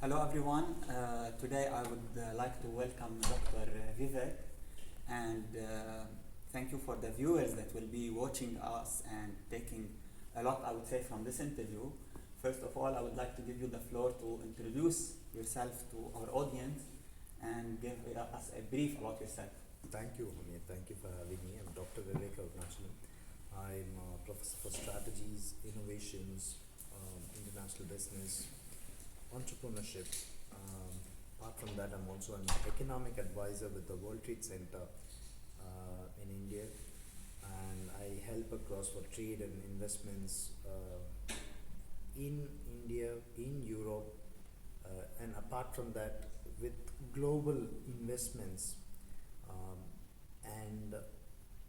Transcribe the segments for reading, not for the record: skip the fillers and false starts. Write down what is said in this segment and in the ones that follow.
Hello everyone. Today I would like to welcome Dr. Vivek and thank you for the viewers that will be watching us and taking a lot, I would say, from this interview. First of all, I would like to give you the floor to introduce yourself to our audience and give us a brief about yourself. Thank you, Hamid. Thank you for having me. I'm Dr. Vivek. I'm a professor for strategies, innovations, international business, entrepreneurship. Apart from that, I'm also an economic advisor with the World Trade Center in India, and I help across for trade and investments in India, in Europe, and apart from that, with global investments. And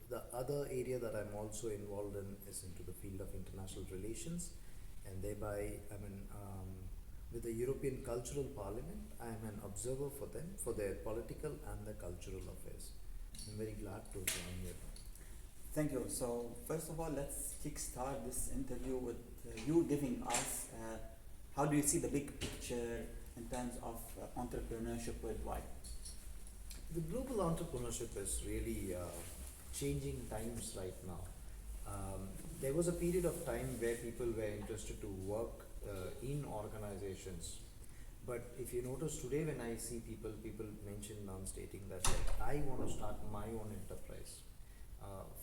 the other area that I'm also involved in is into the field of international relations, and thereby with the European Cultural Parliament, I'm an observer for them for their political and the cultural affairs. I'm very glad to join you. Thank you. So first of all, let's kickstart this interview with you giving us how do you see the big picture in terms of entrepreneurship worldwide? The global entrepreneurship is really changing times right now. There was a period of time where people were interested to work in organizations. But if you notice today, when I see people mention on stating that like, I want to start my own enterprise.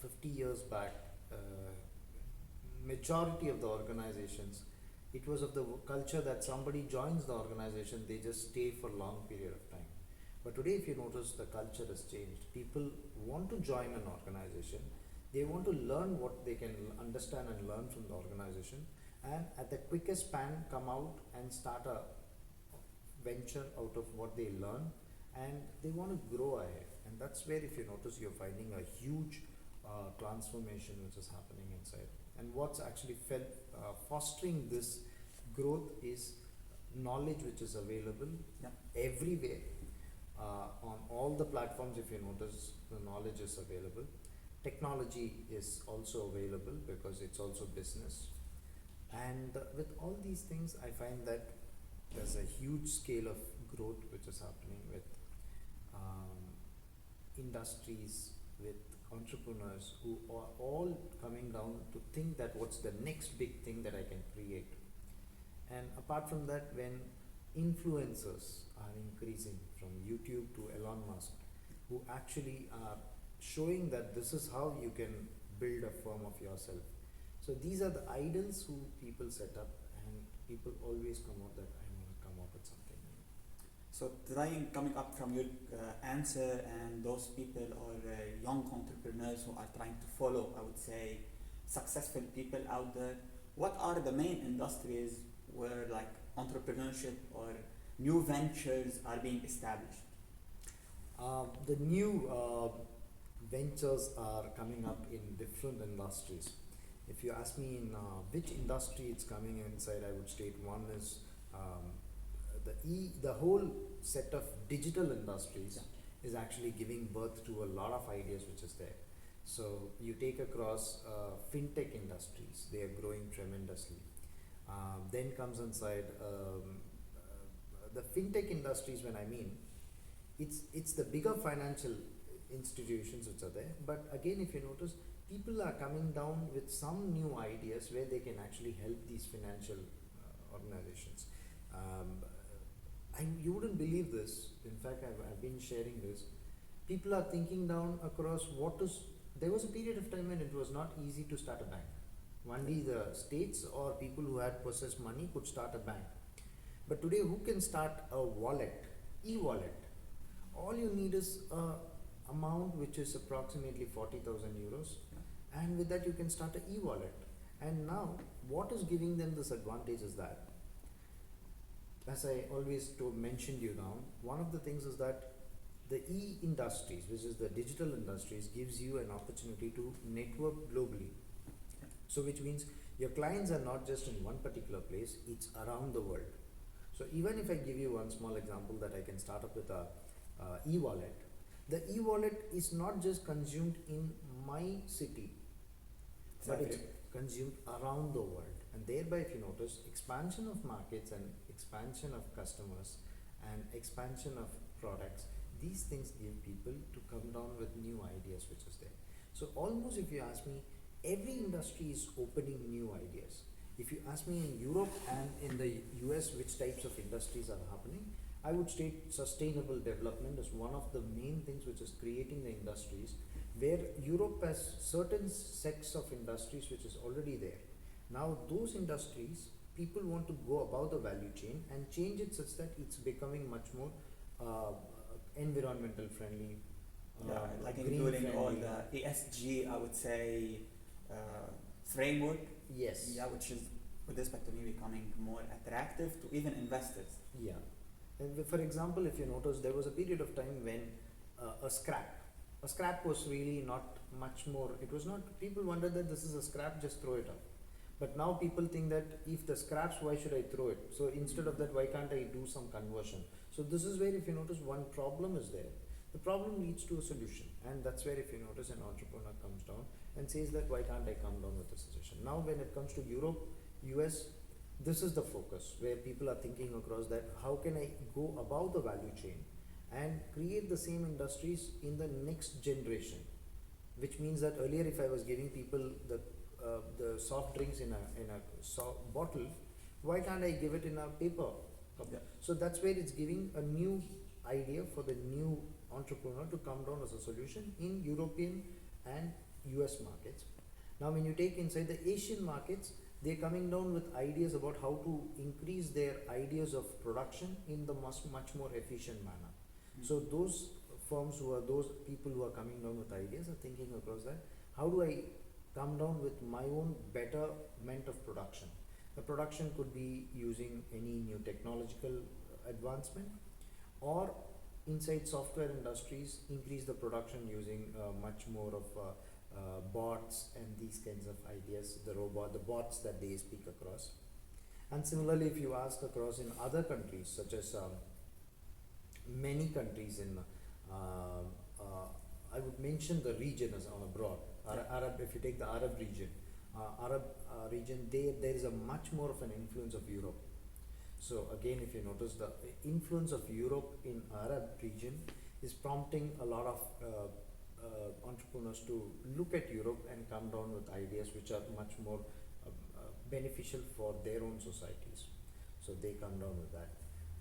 50 years back, majority of the organizations, it was of the culture that somebody joins the organization, they just stay for a long period of time. But today, if you notice, the culture has changed. People want to join an organization. They want to learn what they can understand and learn from the organization, and at the quickest span come out and start a venture out of what they learn, and they want to grow ahead. And that's where, if you notice, you're finding a huge transformation which is happening inside. And what's actually fostering this growth is knowledge which is available everywhere. On all the platforms, if you notice, the knowledge is available. Technology is also available because it's also business. And with all these things, I find that there's a huge scale of growth which is happening with industries, with entrepreneurs who are all coming down to think that what's the next big thing that I can create. And apart from that, when influencers are increasing from YouTube to Elon Musk, who actually are showing that this is how you can build a firm of yourself. So these are the idols who people set up, and people always come out that I want to come up with something new. So coming up from your answer, and those people or young entrepreneurs who are trying to follow, I would say, successful people out there, what are the main industries where like entrepreneurship or new ventures are being established? The new ventures are coming up in different industries. If you ask me in which industry it's coming inside, I would state one is the whole set of digital industries is actually giving birth to a lot of ideas which is there. So you take across fintech industries, they are growing tremendously. Then comes inside the fintech industries. When I mean, it's the bigger financial institutions which are there. But again, if you notice, people are coming down with some new ideas where they can actually help these financial organizations. You wouldn't believe this. In fact, I've been sharing this. People are thinking down across there was a period of time when it was not easy to start a bank. Only the states or people who had possessed money could start a bank. But today, who can start a wallet, e-wallet? All you need is a amount which is approximately 40,000 euros, and with that you can start an e-wallet. And now, what is giving them this advantage is that, as I always mentioned you now, one of the things is that the e-industries, which is the digital industries, gives you an opportunity to network globally. So which means your clients are not just in one particular place, it's around the world. So even if I give you one small example that I can start up with a e-wallet, the e-wallet is not just consumed in my city, but it's consumed around the world. And thereby, if you notice, expansion of markets and expansion of customers and expansion of products, these things give people to come down with new ideas which is there. So almost, if you ask me, every industry is opening new ideas. If you ask me in Europe and in the US which types of industries are happening, I would state sustainable development is one of the main things which is creating the industries, where Europe has certain sects of industries which is already there. Now those industries, people want to go above the value chain and change it such that it's becoming much more environmental friendly, like green including friendly. all the ESG, I would say, framework. Yes. Yeah, which is, with respect to me, becoming more attractive to even investors. Yeah. And for example, if you notice, there was a period of time when a scrap was really not much more, it was not, people wondered that this is a scrap, just throw it out. But now people think that if the scraps, why should I throw it? So instead of that, why can't I do some conversion? So this is where, if you notice, one problem is there. The problem leads to a solution, and that's where, if you notice, an entrepreneur comes down and says that why can't I come down with a solution? Now when it comes to Europe, US, this is the focus where people are thinking across that how can I go above the value chain and create the same industries in the next generation, which means that earlier if I was giving people the soft drinks in a bottle, why can't I give it in a paper cup? Yeah. So that's where it's giving a new idea for the new entrepreneur to come down as a solution in European and US markets. Now when you take inside the Asian markets, they're coming down with ideas about how to increase their ideas of production in the much more efficient manner. So those firms those people who are coming down with ideas are thinking across that, how do I come down with my own betterment of production? The production could be using any new technological advancement, or inside software industries, increase the production using much more of bots and these kinds of ideas, the bots that they speak across. And similarly, if you ask across in other countries, such as many countries in, I would mention the region as on abroad, Arab, if you take the Arab region, there is a much more of an influence of Europe. So again, if you notice, the influence of Europe in Arab region is prompting a lot of entrepreneurs to look at Europe and come down with ideas which are much more beneficial for their own societies. So they come down with that.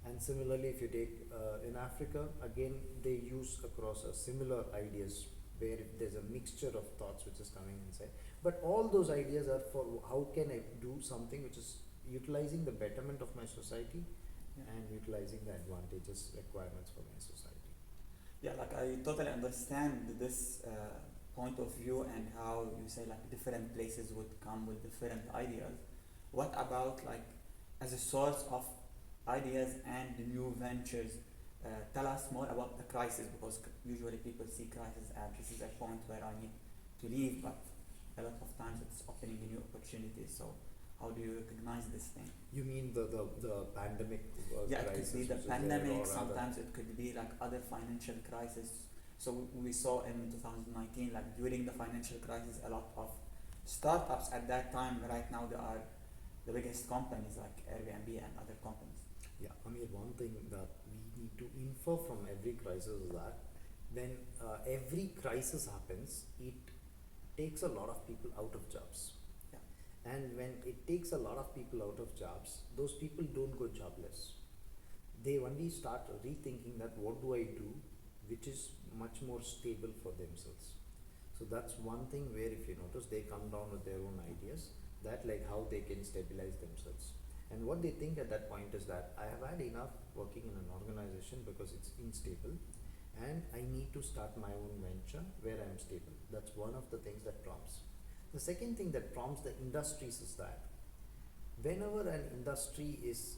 And similarly, if you take in Africa, again, they use across similar ideas where there's a mixture of thoughts which is coming inside. But all those ideas are for how can I do something which is utilizing the betterment of my society and utilizing the advantages, requirements for my society. Yeah, like I totally understand this point of view and how you say like different places would come with different ideas. What about like as a source of ideas and new ventures? Tell us more about the crisis, because usually people see crisis as this is a point where I need to leave, but a lot of times it's opening new opportunities. So how do you recognize this thing? You mean the pandemic Yeah, it crisis? could be the which is there, pandemic, or sometimes it could be like other financial crisis. So we saw in 2019, like during the financial crisis, a lot of startups at that time, right now they are the biggest companies like Airbnb and other companies. Yeah, I mean, one thing that we need to infer from every crisis is that when every crisis happens, it takes a lot of people out of jobs. Yeah. And when it takes a lot of people out of jobs, those people don't go jobless. They only start rethinking that what do I do which is much more stable for themselves. So that's one thing where, if you notice, they come down with their own ideas, that like how they can stabilize themselves. And what they think at that point is that I have had enough working in an organization because it's unstable, and I need to start my own venture where I am stable. That's one of the things that prompts. The second thing that prompts the industries is that whenever an industry is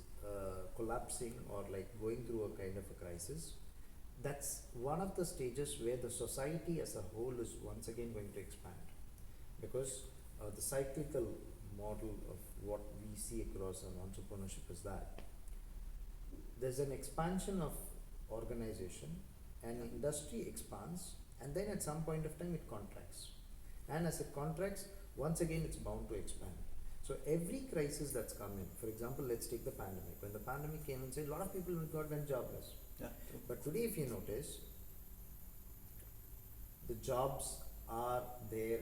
collapsing or like going through a kind of a crisis, that's one of the stages where the society as a whole is once again going to expand, because the cyclical model of what we see across an entrepreneurship is that there's an expansion of organization, and industry expands, and then at some point of time it contracts, and as it contracts, once again it's bound to expand. So every crisis that's come in, for example, let's take the pandemic. When the pandemic came and said, a lot of people went jobless. Yeah, true. But today, if you notice, the jobs are there,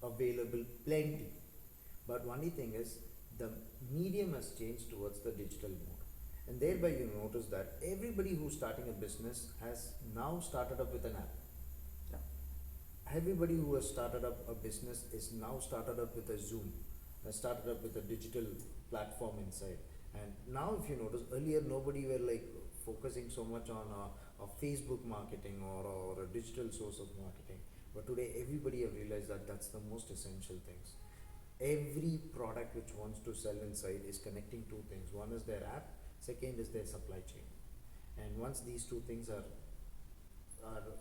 available plenty. But only thing is, the medium has changed towards the digital mode. And thereby you notice that everybody who's starting a business has now started up with an app. Yeah. Everybody who has started up a business is now started up with a Zoom, has started up with a digital platform inside. And now if you notice, earlier nobody were like focusing so much on a Facebook marketing or a digital source of marketing. But today everybody have realized that that's the most essential things. Every product which wants to sell inside is connecting two things. One is their app, second is their supply chain. And once these two things are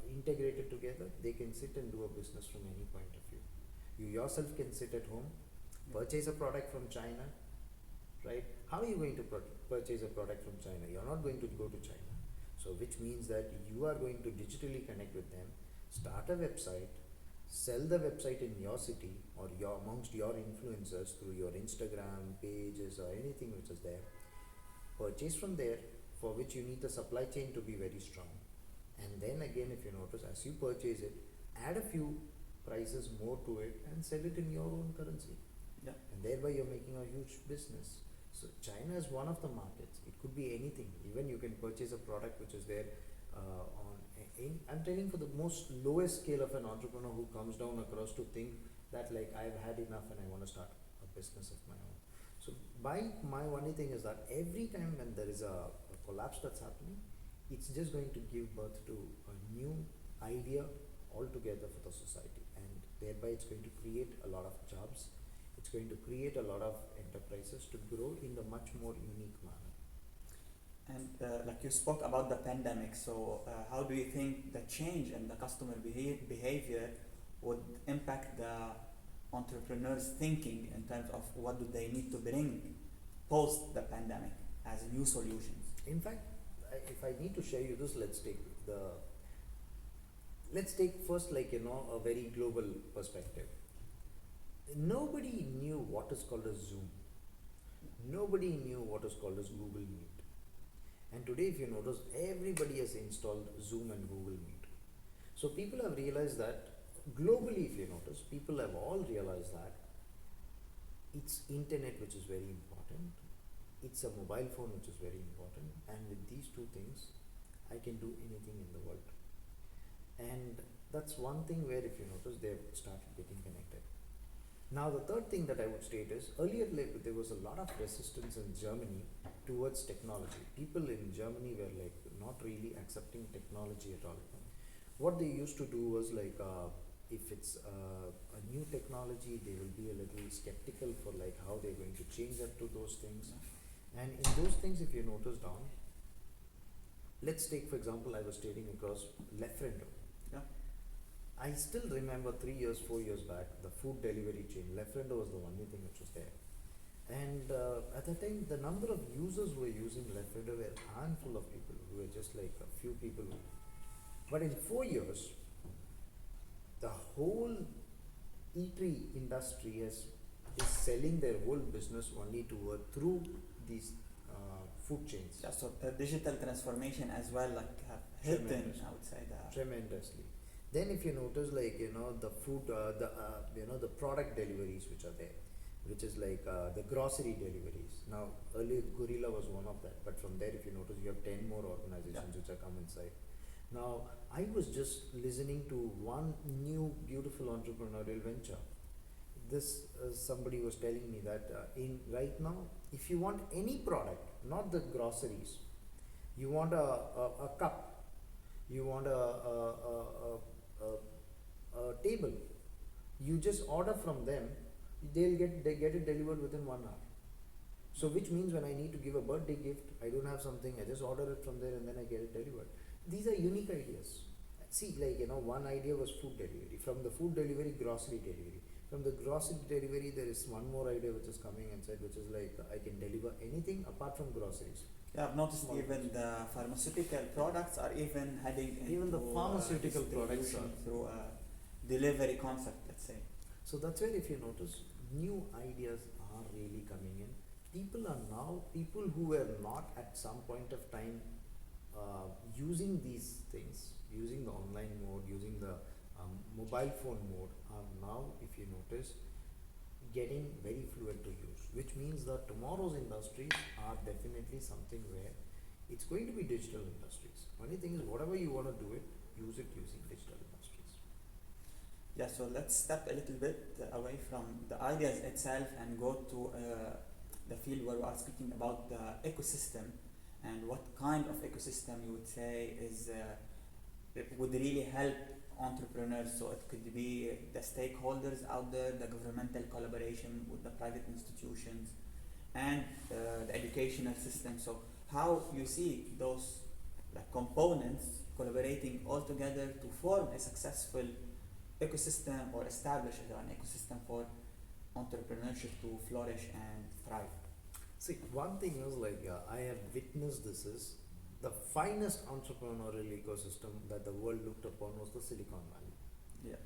integrated together, they can sit and do a business from any point of view. You yourself can sit at home, purchase a product from China, right? How are you going to purchase a product from China? You're not going to go to China. So which means that you are going to digitally connect with them, start a website, sell the website in your city or amongst your influencers through your Instagram pages or anything which is there. Purchase from there, for which you need the supply chain to be very strong. And then again, if you notice, as you purchase it, add a few prices more to it and sell it in your own currency. Yeah. And thereby you're making a huge business. So China is one of the markets. It could be anything. Even you can purchase a product which is there I'm telling for the most lowest scale of an entrepreneur who comes down across to think that like I've had enough and I want to start a business of my own. So my only thing is that every time when there is a collapse that's happening, it's just going to give birth to a new idea altogether for the society, and thereby it's going to create a lot of jobs. It's going to create a lot of enterprises to grow in the much more unique manner. And like you spoke about the pandemic, so how do you think the change in the customer behavior would impact the entrepreneurs' thinking in terms of what do they need to bring post the pandemic as new solutions? In fact, if I need to share you this, let's take first a very global perspective. Nobody knew what is called as Zoom. Nobody knew what is called as Google Meet. And today, if you notice, everybody has installed Zoom and Google Meet. So people have realized that globally, if you notice, people have all realized that it's internet which is very important. It's a mobile phone which is very important. And with these two things, I can do anything in the world. And that's one thing where, if you notice, they've started getting connected. Now, the third thing that I would state is, earlier there was a lot of resistance in Germany towards technology. People in Germany were not really accepting technology at all. What they used to do was if it's a new technology, they will be a little skeptical for how they're going to change up to those things. And in those things, if you notice down, let's take, for example, I was stating across Lefrendo. Yeah. I still remember 3 years, 4 years back, the food delivery chain, Lefrendo was the only thing which was there. And at that time, the number of users who were using Lefrendo were a handful of people, who were just a few people. But in 4 years, the whole eatery industry is selling their whole business only through these food chains. Yeah, so the digital transformation as well, have hit in, I would say that. Tremendously. Then if you notice the food, the product deliveries which are there, which is the grocery deliveries. Now earlier Gorilla was one of that, but from there if you notice you have 10 more organizations which are come inside. Now I was just listening to one new beautiful entrepreneurial venture. This somebody was telling me that in right now, if you want any product, not the groceries, you want a cup, you want a table, you just order from them, they get it delivered within 1 hour. So which means when I need to give a birthday gift, I don't have something, I just order it from there and then I get it delivered. These are unique ideas. See, one idea was food delivery. From the food delivery, grocery delivery. From the grocery delivery, there is one more idea which is coming inside, which is I can deliver anything apart from groceries. Yeah, I've noticed even the pharmaceutical products are even heading into even the pharmaceutical products are through a delivery concept, let's say. So that's where if you notice, new ideas are really coming in. People who were not at some point of time using these things, using the online mode, using the mobile phone mode, are now, if you notice, getting very fluent to use, which means that tomorrow's industries are definitely something where it's going to be digital industries. Only thing is, whatever you want to do it, use it using digital industries. Yeah, so let's step a little bit away from the ideas itself and go to the field where we are speaking about the ecosystem, and what kind of ecosystem you would say is it would really help entrepreneurs. So it could be the stakeholders out there, the governmental collaboration with the private institutions, and the educational system. So how you see those like components collaborating all together to form a successful ecosystem, or establish an ecosystem for entrepreneurship to flourish and thrive. See, one thing is I have witnessed this is the finest entrepreneurial ecosystem that the world looked upon was the Silicon Valley. Yeah.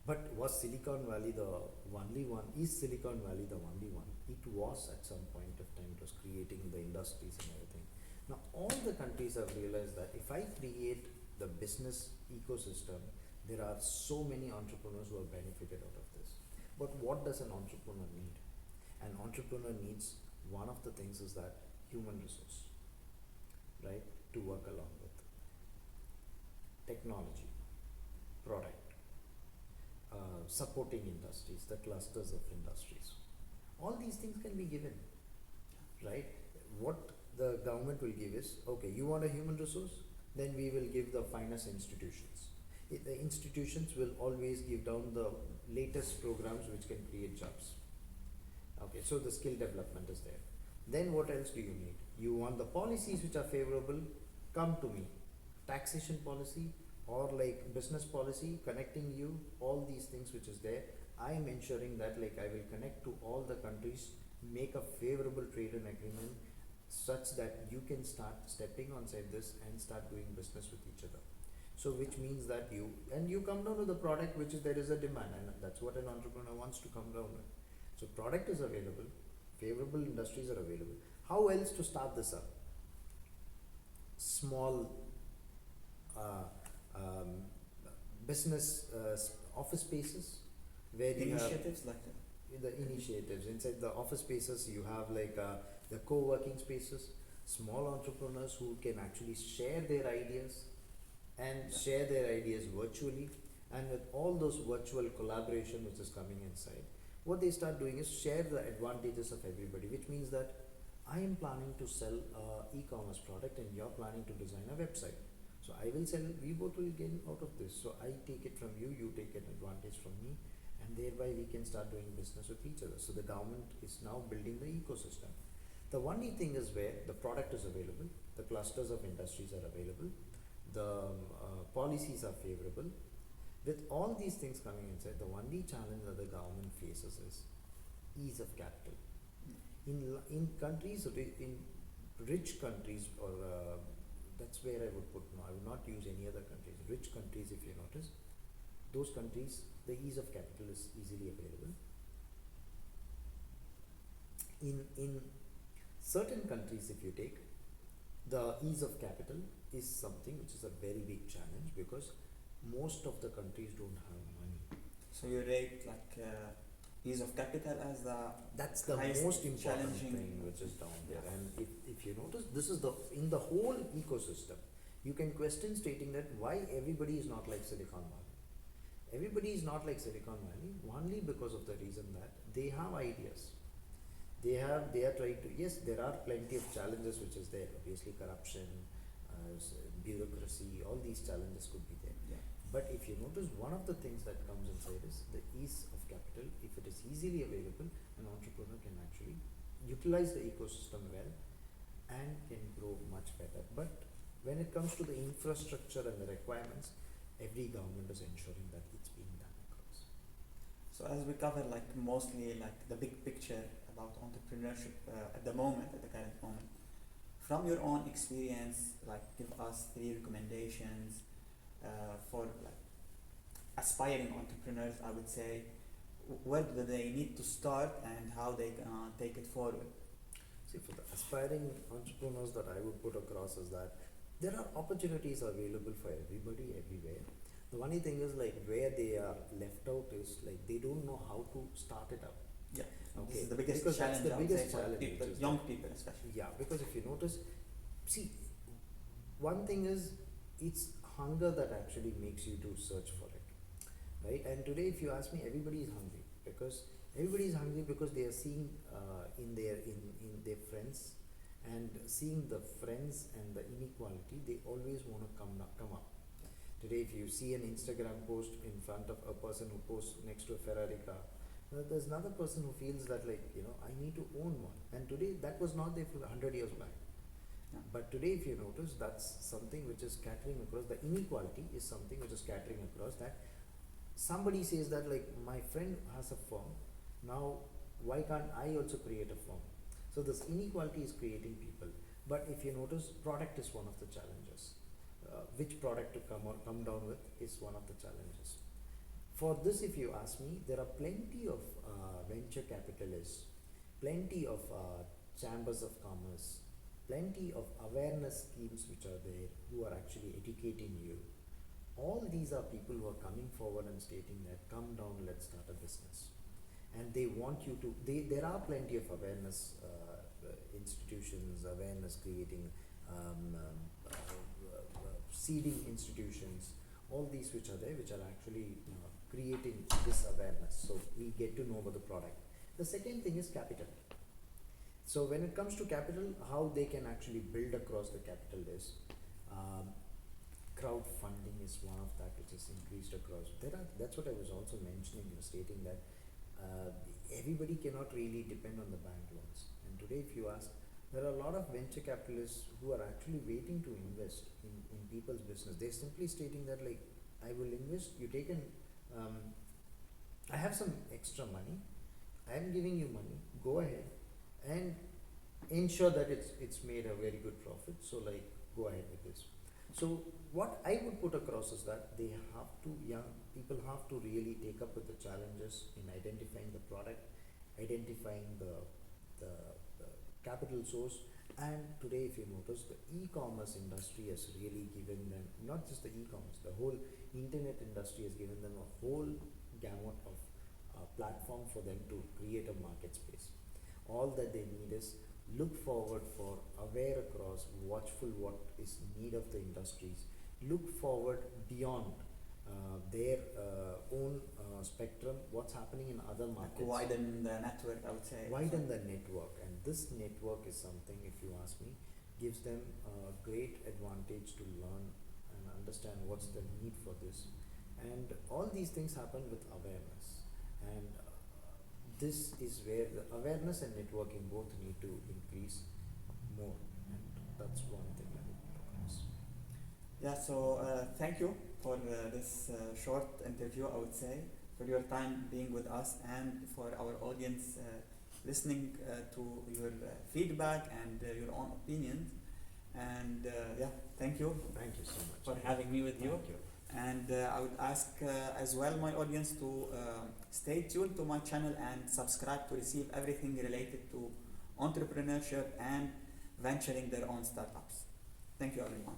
But was Silicon Valley the only one? Is Silicon Valley the only one? It was at some point of time. It was creating the industries and everything. Now all the countries have realized that if I create the business ecosystem, there are so many entrepreneurs who have benefited out of this. But what does an entrepreneur need? An entrepreneur needs, one of the things is that human resource, right, to work along with. Technology, product, supporting industries, the clusters of industries. All these things can be given, right? What the government will give is, okay, you want a human resource? Then we will give the finest institutions. The institutions will always give down the latest programs which can create jobs. Okay, so the skill development is there. Then what else do you need? You want the policies which are favorable? Come to me. Taxation policy or like business policy, connecting you, all these things which is there. I am ensuring that I will connect to all the countries, make a favorable trade and agreement such that you can start stepping on side this and start doing business with each other. So which means that you come down to the product which is there is a demand, and that's what an entrepreneur wants to come down with. So product is available, favorable industries are available. How else to start this up? Small business office spaces where you Initiatives like that. the initiatives inside the office spaces. You have the co-working spaces, small entrepreneurs who can actually share their ideas and share their ideas virtually, and with all those virtual collaboration which is coming inside, what they start doing is share the advantages of everybody, which means that I am planning to sell a e-commerce product and you're planning to design a website. So I will sell, we both will gain out of this. So I take it from you, you take an advantage from me, and thereby we can start doing business with each other. So the government is now building the ecosystem. The only thing is where the product is available, the clusters of industries are available, the policies are favorable. With all these things coming inside, the only challenge that the government faces is ease of capital. In countries, in rich countries, or that's where I would put, no, I would not use any other countries. Rich countries, if you notice, those countries, the ease of capital is easily available. In certain countries, if you take, the ease of capital is something which is a very big challenge, because most of the countries don't have money. So you rate ease of capital as that's the most important thing which is down there. And if you notice, this is in the whole ecosystem, you can question stating that why everybody is not like Silicon Valley. Everybody is not like Silicon Valley only because of the reason that they have ideas. They are trying to, yes, there are plenty of challenges which is there, obviously corruption, bureaucracy, all these challenges could be there. Yeah. But if you notice, one of the things that comes inside is the ease of capital. If it is easily available, an entrepreneur can actually utilize the ecosystem well and can grow much better. But when it comes to the infrastructure and the requirements, every government is ensuring that it's being done across. So as we cover mostly the big picture about entrepreneurship at the current moment, from your own experience, give us 3 recommendations for aspiring entrepreneurs, I would say, where do they need to start and how they can take it forward? See, for the aspiring entrepreneurs that I would put across is that there are opportunities available for everybody everywhere. The only thing is like where they are left out is like they don't know how to start it up. Yeah, Okay. this is the biggest Because that's challenge. the I would biggest say, for challenge, people, which is young that- people especially. Yeah, because if you notice, see, one thing is it's hunger that actually makes you to search for it, right? And today, if you ask me, everybody is hungry because they are seeing in their friends and seeing the friends and the inequality. They always want to come up. Today, if you see an Instagram post in front of a person who posts next to a Ferrari car, there's another person who feels that like, I need to own one. And today that was not there for 100 years back. Yeah. But today, if you notice, that's something which is scattering across. The inequality is something which is scattering across. That somebody says that like my friend has a firm, now why can't I also create a firm? So this inequality is creating people. But if you notice, product is one of the challenges. Which product to come down with is one of the challenges. For this, if you ask me, there are plenty of venture capitalists, plenty of chambers of commerce, plenty of awareness schemes which are there who are actually educating you. All these are people who are coming forward and stating that come down, let's start a business. And they want you to, there are plenty of awareness institutions, awareness creating seeding institutions, all these which are there, which are actually creating this awareness. So we get to know about the product. The second thing is capital. So when it comes to capital, how they can actually build across the capital is crowdfunding is one of that which is increased across. That's what I was also mentioning, stating that everybody cannot really depend on the bank loans. And today, if you ask, there are a lot of venture capitalists who are actually waiting to invest in people's business. They're simply stating that like, I will invest, you take I have some extra money, I am giving you money, go ahead and ensure that it's made a very good profit. So like, go ahead with this. So what I would put across is that young people have to really take up with the challenges in identifying the product, identifying the capital source. And today, if you notice, the e-commerce industry has really given them, not just the e-commerce, the whole internet industry has given them a whole gamut of platform for them to create a market space. All that they need is look forward for aware across, watchful what is need of the industries, look forward beyond their own spectrum, what's happening in other markets. Like widen the network, I would say. Widen the network, and this network is something, if you ask me, gives them a great advantage to learn and understand what's the need for this. And all these things happen with awareness. And this is where the awareness and networking both need to increase more. And that's one thing I would promise. Yeah, so thank you for this short interview, I would say, for your time being with us and for our audience listening to your feedback and your own opinions. And yeah, thank you. Thank you so much for having me with you. Thank you. And I would ask as well my audience to stay tuned to my channel and subscribe to receive everything related to entrepreneurship and venturing their own startups. Thank you, everyone.